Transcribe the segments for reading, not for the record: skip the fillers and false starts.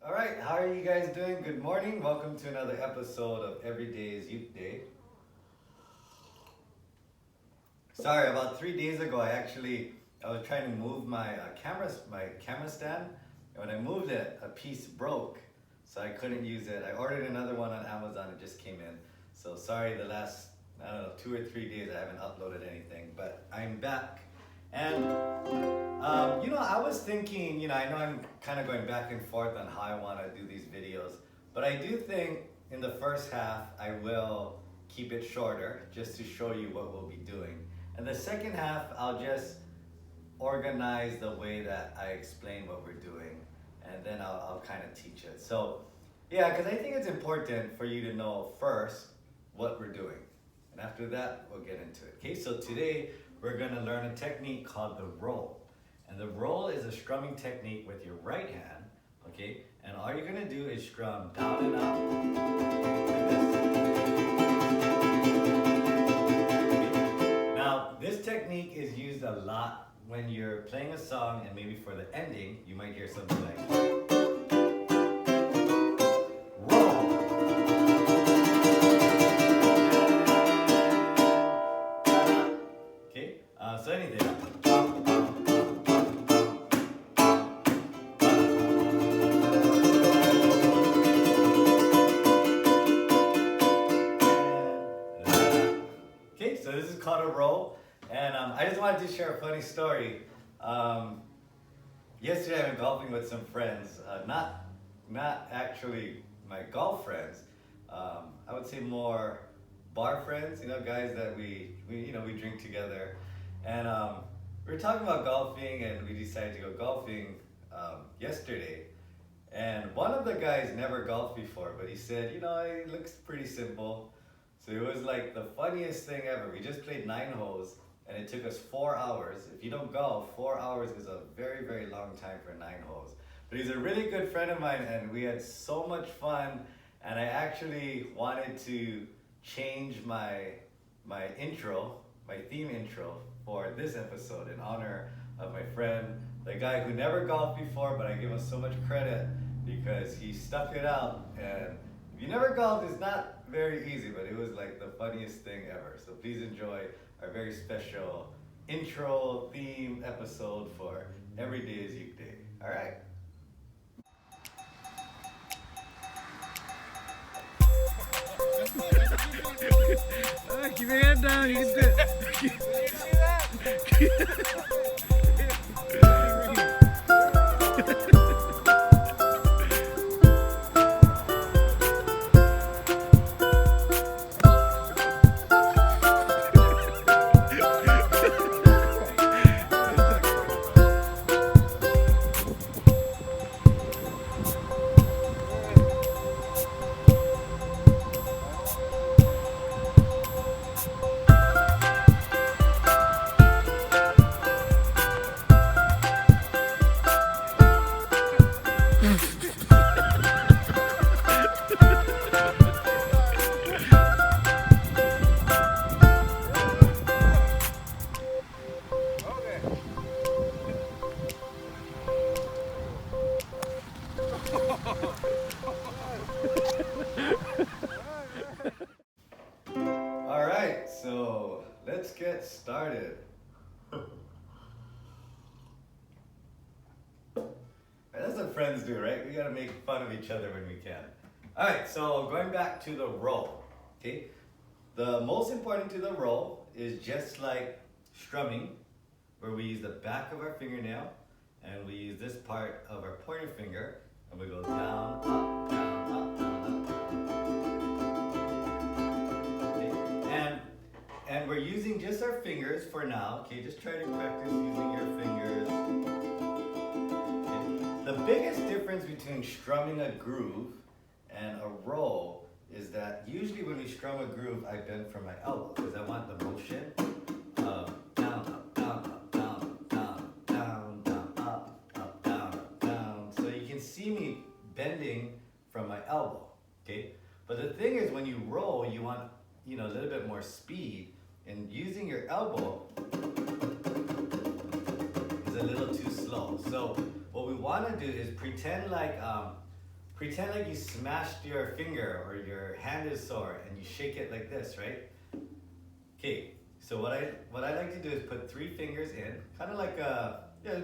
All right, how are you guys doing? Good morning. Welcome to another episode of Every Day is Ukeday. Sorry, about 3 days ago, I was trying to move my camera stand, and when I moved it, a piece broke, so I couldn't use it. I ordered another one on Amazon. It just came in. So sorry, the last 2 or 3 days I haven't uploaded anything, but I'm back. And I was thinking, I know I'm kind of going back and forth on how I want to do these videos, but I do think in the first half I will keep it shorter just to show you what we'll be doing. And the second half, I'll just organize the way that I explain what we're doing, and then I'll kind of teach it. So, yeah, because I think it's important for you to know first what we're doing. And after that, we'll get into it. Okay, so today we're going to learn a technique called the roll. And the roll is a strumming technique with your right hand, okay? And all you're going to do is strum down and up like this. Now, this technique is used a lot when you're playing a song, and maybe for the ending, you might hear something like so anything. Okay, so this is called a roll, and I just wanted to share a funny story. Yesterday I went golfing with some friends, not actually my golf friends. I would say more bar friends, guys that we drink together. And we were talking about golfing, and we decided to go golfing yesterday. And one of the guys never golfed before, but he said, it looks pretty simple. So it was like the funniest thing ever. We just played 9 holes, and it took us 4 hours. If you don't golf, 4 hours is a very, very long time for 9 holes. But he's a really good friend of mine, and we had so much fun. And I actually wanted to change my theme intro for this episode in honor of my friend, the guy who never golfed before, but I give him so much credit because he stuck it out. And if you never golfed, it's not very easy, but it was like the funniest thing ever. So please enjoy our very special intro theme episode for Every Day is Ukeday. All right. Keep your head down, you can do it. You see that? All right, so let's get started. That's what friends do, right? We gotta make fun of each other when we can. All right, so going back to the roll, okay? The most important to the roll is just like strumming, where we use the back of our fingernail, and we use this part of our pointer finger, and we go down, up, down, up, down, up. Okay? And we're using just our fingers for now, okay? Just try to practice using your fingers. The biggest difference between strumming a groove and a roll is that usually when we strum a groove, I bend from my elbow because I want the motion of down, up, down, up, down, up, down, down, down, up, down, up, down. So you can see me bending from my elbow, okay? But the thing is, when you roll, you want, a little bit more speed, and using your elbow is a little too slow. So what we want to do is pretend like pretend like you smashed your finger or your hand is sore and you shake it like this, right? Okay, so what I like to do is put 3 fingers in, kind of like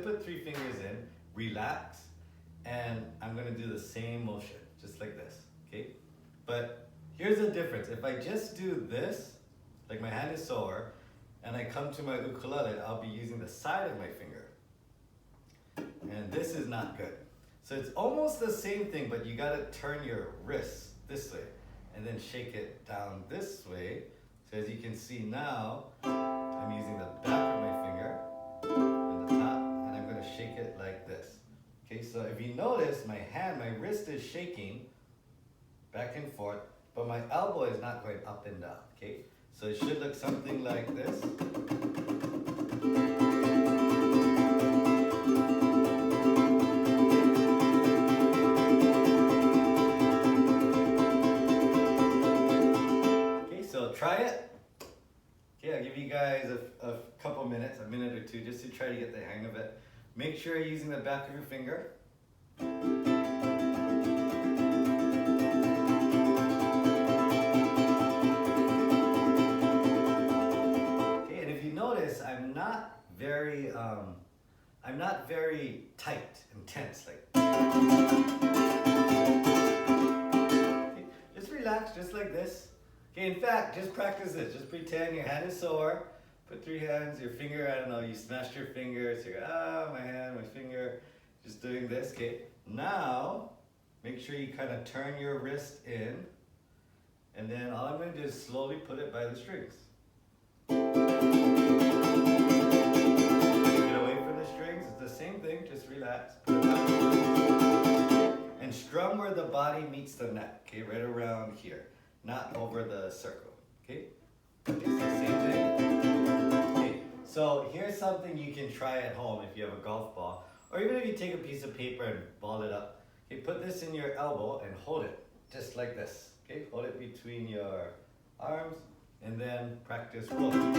put 3 fingers in, relax, and I'm gonna do the same motion, just like this, okay? But here's the difference. If I just do this, like my hand is sore, and I come to my ukulele, I'll be using the side of my finger. And this is not good. So it's almost the same thing, but you gotta turn your wrist this way, and then shake it down this way. So as you can see now, I'm using the back of my finger and the top, and I'm gonna shake it like this. Okay, so if you notice, my wrist is shaking back and forth, but my elbow is not going up and down, okay? So it should look something like this. Okay, so try it. Okay, I'll give you guys a couple minutes, a minute or two, just to try to get the hang of it. Make sure you're using the back of your finger. I'm not very tight and tense, like. Okay, just relax, just like this. Okay, in fact, just practice this. Just pretend your hand is sore. Put 3 hands, your finger, I don't know, you smashed your finger. So you're, my hand, my finger. Just doing this, okay. Now, make sure you kind of turn your wrist in. And then all I'm going to do is slowly put it by the strings. Same thing, just relax. And strum where the body meets the neck, okay, right around here, not over the circle, okay? It's the same thing. Okay, so here's something you can try at home if you have a golf ball, or even if you take a piece of paper and ball it up. Okay, put this in your elbow and hold it, just like this, okay? Hold it between your arms, and then practice rolling.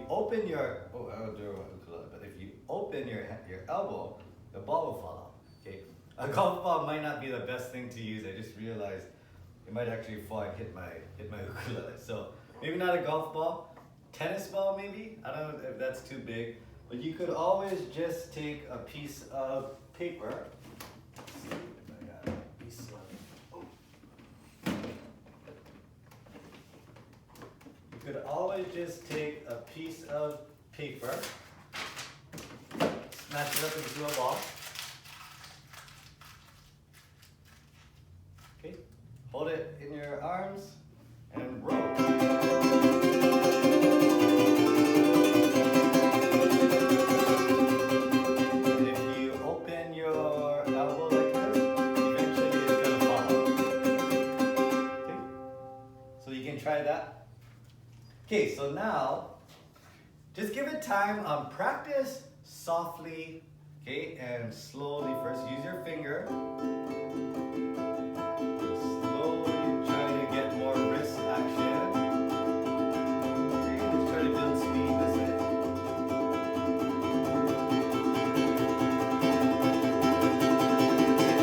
Open your, I don't do ukulele, but if you open your elbow, the ball will fall out, okay? A golf ball might not be the best thing to use. I just realized it might actually fall and hit my ukulele. So maybe not a golf ball, tennis ball maybe? I don't know if that's too big, but you could always just take a piece of paper. Let's see if I got a piece of, You could always just take a piece of paper, smash it up into a ball. Okay, hold it in your arms and roll. And if you open your elbow like this, eventually it's going to fall. Okay, so you can try that. Okay, so now, just give it time. Practice softly, okay, and slowly first. Use your finger. Slowly try to get more wrist action. Okay, let's try to build speed this way.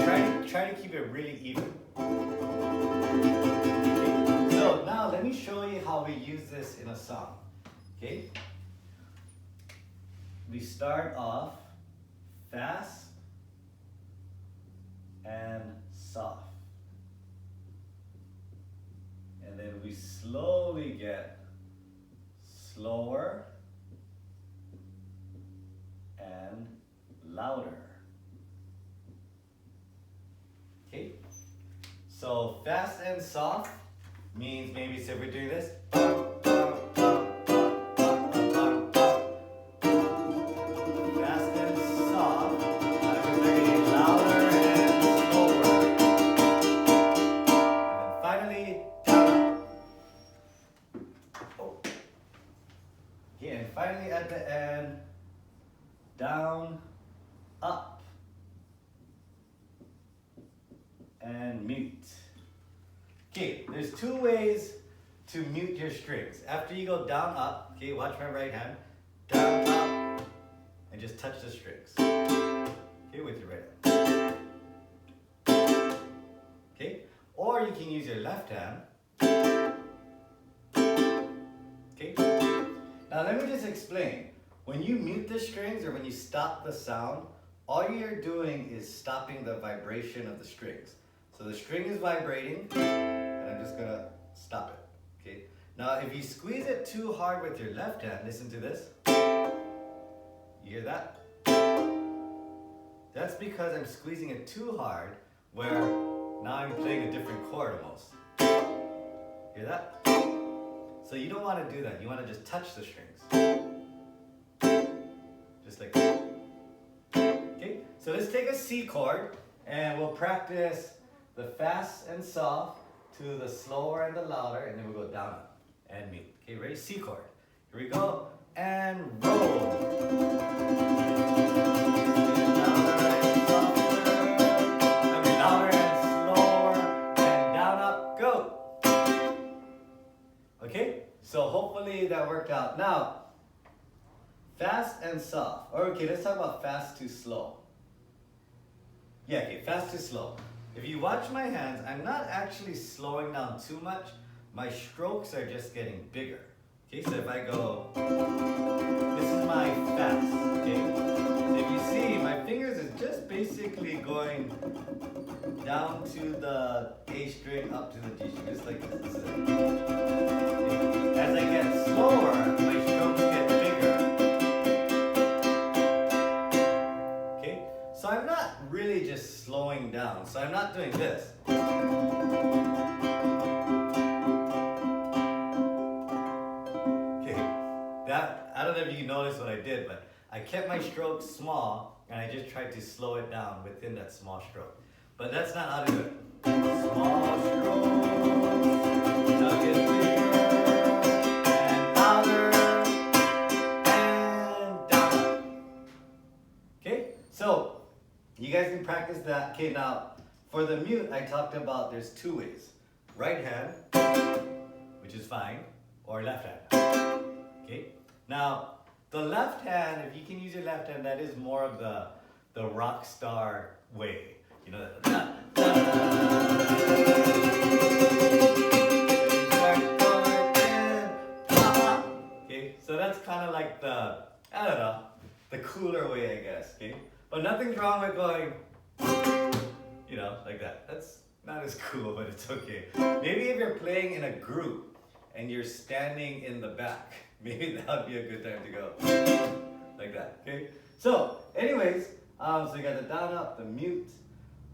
And try to keep it really even. So now let me show you how we use this in a song, okay? We start off fast and soft. And then we slowly get slower and louder. Okay? So fast and soft means maybe so if we're doing this. Fast and soft. Louder and slower. And then finally, down. Oh. Okay, and finally at the end, down, up, and mute. Okay, there's 2 ways to mute your strings. After you go down, up, okay, watch my right hand, down, up, and just touch the strings. Okay? Or you can use your left hand. Okay? Now let me just explain. When you mute the strings or when you stop the sound, all you're doing is stopping the vibration of the strings. So the string is vibrating, and I'm just gonna stop it. Okay? Now if you squeeze it too hard with your left hand, listen to this. You hear that? That's because I'm squeezing it too hard, where now I'm playing a different chord almost. Hear that? So you don't want to do that. You want to just touch the strings. Just like that. Okay? So let's take a C chord and we'll practice the fast and soft to the slower and the louder, and then we'll go down up and mute. Okay, ready? C chord. Here we go. And roll. Okay, so hopefully that worked out. Now, fast and soft. Okay, let's talk about fast to slow. Yeah, okay, fast to slow. If you watch my hands, I'm not actually slowing down too much. My strokes are just getting bigger. Okay, so if I go, this is my fast, okay? So if you see, my fingers is just basically going down to the A string, up to the G string, just like this. This is it. Okay. As I get slower, my strokes get bigger. Okay, so I'm not really just slowing down. So I'm not doing this. Okay, that, I don't know if you can notice what I did, but I kept my strokes small and I just tried to slow it down within that small stroke. But that's not how to do it. Small strokes, now get bigger, and louder, and down. Okay, so you guys can practice that. Okay, now for the mute, I talked about there's two ways. Right hand, which is fine, or left hand. Okay, now the left hand, if you can use your left hand, that is more of the rock star way. You know that. Okay, so that's kind of like the, I don't know, the cooler way, I guess. Okay, but nothing's wrong with going, you know, like that. That's not as cool, but it's okay. Maybe if you're playing in a group and you're standing in the back, maybe that would be a good time to go like that. Okay, so anyways, so you got the down up, the mute.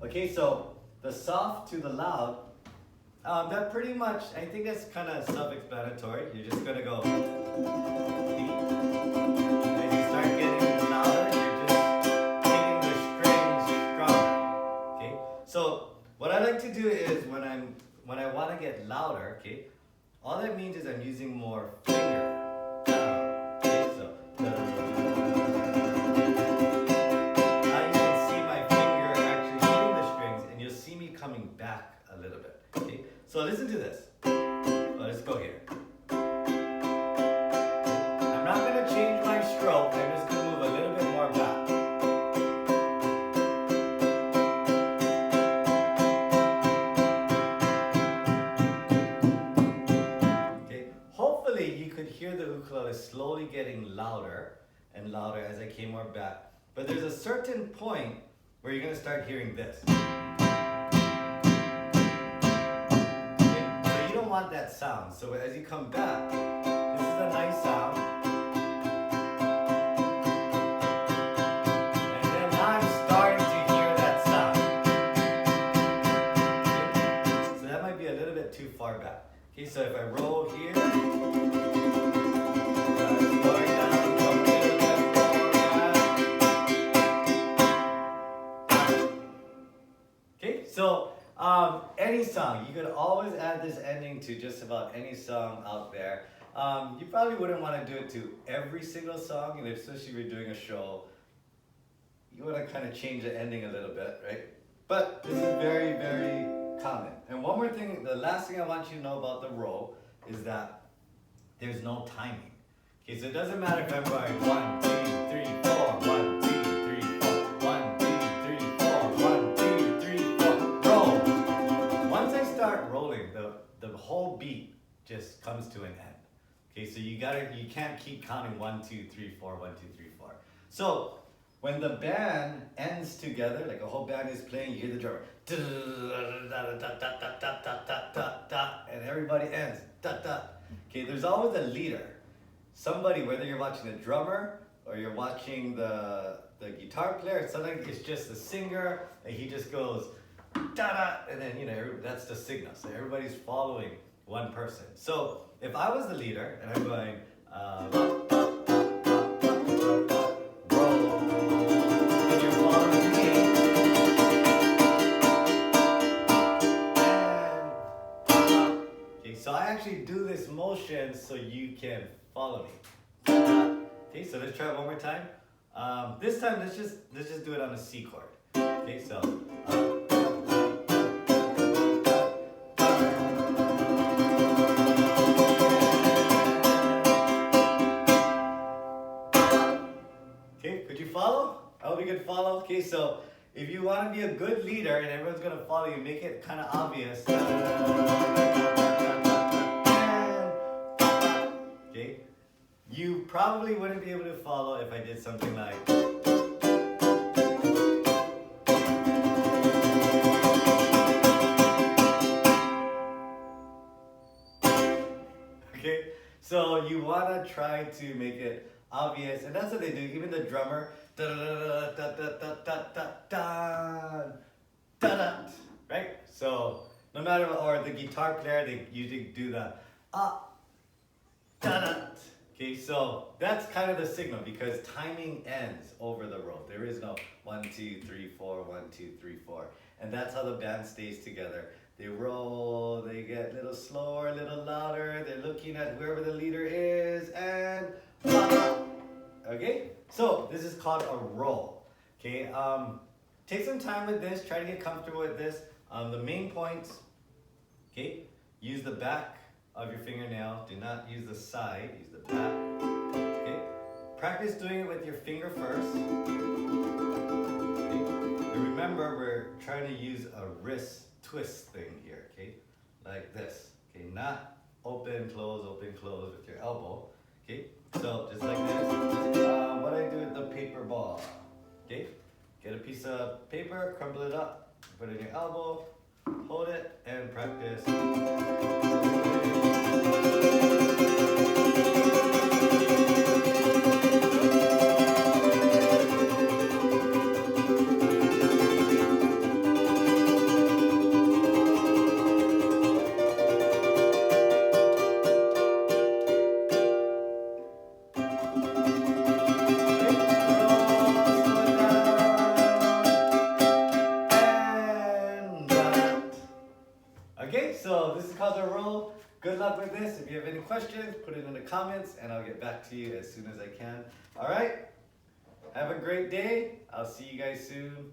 Okay, so the soft to the loud, that pretty much, I think that's kind of self-explanatory. You're just gonna go. As you start getting louder, you're just making the strings stronger. Okay, so what I like to do is when I want to get louder, okay, all that means is I'm using more finger. Okay, so. Coming back a little bit. Okay, so listen to this. Let's go here. I'm not going to change my stroke. I'm just going to move a little bit more back. Okay, hopefully you could hear the ukulele slowly getting louder and louder as I came more back. But there's a certain point where you're going to start hearing this. Want that sound, so as you come back, this is a nice sound, and then I'm starting to hear that sound. Okay? So that might be a little bit too far back. Okay, so if I roll here, slowing down, come a little bit more back. Okay, so any song, you could always add this ending to just about any song out there. You probably wouldn't want to do it to every single song, and especially if you're doing a show, you want to kind of change the ending a little bit, right? But this is very, very common. And one more thing, the last thing I want you to know about the roll is that there's no timing. Okay, so it doesn't matter if I'm going 1, 2, 3, 4, 1, 2, 3, 4, 1, 2, 3, 4, 1, 2, 3, 4, roll. whole beat just comes to an end. Okay, so you can't keep counting 1, 2, 3, 4, 1, 2, 3, 4. So when the band ends together, like a whole band is playing, you hear the drummer, and everybody ends, okay, there's always a leader. Somebody, whether you're watching the drummer or you're watching the guitar player, sometimes it's just the singer, and he just goes, da-da, and then, that's the signal. So everybody's following one person. So if I was the leader, and I'm going, roll, and you're following me, and, okay, so I actually do this motion so you can follow me. Okay, so let's try it one more time. This time, let's just do it on a C chord. Okay, so. Okay, could you follow? I hope you can follow. Okay, so if you want to be a good leader and everyone's gonna follow you, make it kind of obvious. Okay, you probably wouldn't be able to follow if I did something like. Okay, so you want to try to make it obvious, and that's what they do. Even the drummer, right? So no matter what, or the guitar player, they usually do the okay, so that's kind of the signal because timing ends over the roll. There is no 1, 2, 3, 4, 1, 2, 3, 4, and that's how the band stays together. They roll, they get a little slower, a little louder, they're looking at wherever the leader is, and okay? So this is called a roll, okay? Take some time with this, try to get comfortable with this. The main points, okay? Use the back of your fingernail, do not use the side, use the back, okay? Practice doing it with your finger first, okay? And remember, we're trying to use a wrist twist thing here, okay? Like this, okay? Not open, close with your elbow, okay? So just like this. What I do with the paper ball, okay? Get a piece of paper, crumble it up, put it in your elbow, hold it, and practice. Okay, so this is called a roll. Good luck with this. If you have any questions, put it in the comments and I'll get back to you as soon as I can. All right, have a great day. I'll see you guys soon.